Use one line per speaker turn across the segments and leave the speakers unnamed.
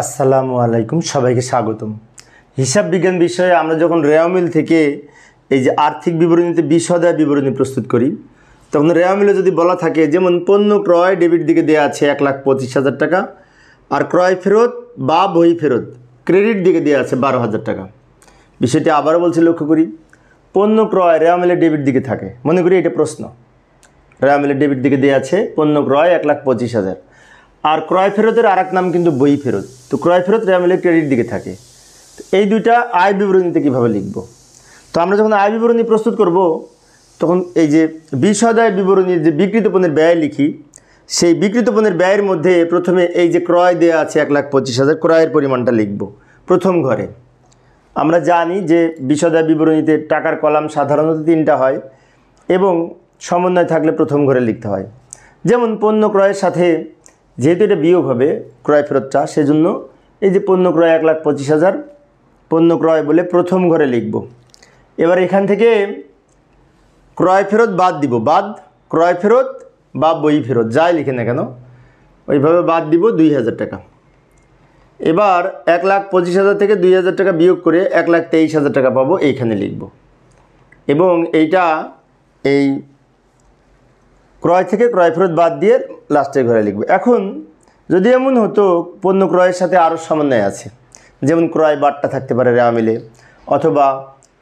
আসসালামু আলাইকুম, সবাইকে স্বাগতম। হিসাব বিজ্ঞান বিষয়ে আমরা যখন রেওয়া মিল থেকে এই যে আর্থিক বিবরণীতে বিশদায় বিবরণী প্রস্তুত করি, তখন রেওয়া মিলে যদি বলা থাকে যেমন পণ্য ক্রয় ডেবিট দিকে দেওয়া আছে 1,25,000 টাকা, আর ক্রয় ফেরত বা বই ফেরত ক্রেডিট দিকে দেওয়া আছে 12,000 টাকা। বিষয়টি আবারও বলছি, লক্ষ্য করি, পণ্য ক্রয় রেওয়া মিলে ডেবিট দিকে থাকে, মনে করি এটা প্রশ্ন। রেওয়া মিলে ডেবিট দিকে দেওয়া আছে পণ্য ক্রয় 1,25,000, আর ক্রয় ফেরতের আরেক নাম কিন্তু বই ফেরত। তো ক্রয় ফেরত রেওয়া মিলে ক্রেডিট দিকে থাকে। তো এই দুইটা আয় বিবরণীতে কীভাবে লিখব? তো আমরা যখন আয় বিবরণী প্রস্তুত করব, তখন এই যে বিশদায় বিবরণীর যে বিক্রিত পণ্যের ব্যয় লিখি, সেই বিক্রিত পণ্যের ব্যয়ের মধ্যে প্রথমে এই যে ক্রয় দেওয়া আছে 1,25,000, ক্রয়ের পরিমাণটা লিখব প্রথম ঘরে। আমরা জানি যে বিশদায় বিবরণীতে টাকার কলাম সাধারণত 3টা হয় এবং সমন্বয় থাকলে প্রথম ঘরে লিখতে হয়। যেমন পণ্য ক্রয়ের সাথে যেহেতু এটা বিয়োগ হবে ক্রয় ফেরতটা, সেজন্য এই যে পণ্য ক্রয় 1,25,000 পণ্য ক্রয় বলে প্রথম ঘরে লিখব। এবার এখান থেকে ক্রয় ফেরত বাদ দিব, বাদ ক্রয় ফেরত বা বই ফেরত যাই লিখে না কেন ওইভাবে বাদ দিব 2,000 টাকা। এবার 1,25,000 থেকে 2,000 টাকা বিয়োগ করে 1,23,000 টাকা পাবো, এইখানে লিখব। এবং এইটা এই ক্রয় থেকে ক্রয় ফেরত বাদ দিয়ে লাস্টের ঘরে লিখব। এখন যদি এমন হতো পণ্য ক্রয়ের সাথে আরও সমন্বয় আছে, যেমন ক্রয় বাট্টা থাকতে পারে রেওয়া মিলে, অথবা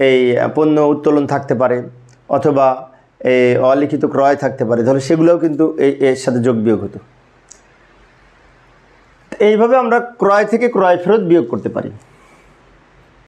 এই পণ্য উত্তোলন থাকতে পারে, অথবা এই অলিখিত ক্রয় থাকতে পারে, তাহলে সেগুলোও কিন্তু এর সাথে যোগ বিয়োগ হতো। এইভাবে আমরা ক্রয় থেকে ক্রয় ফেরত বিয়োগ করতে পারি।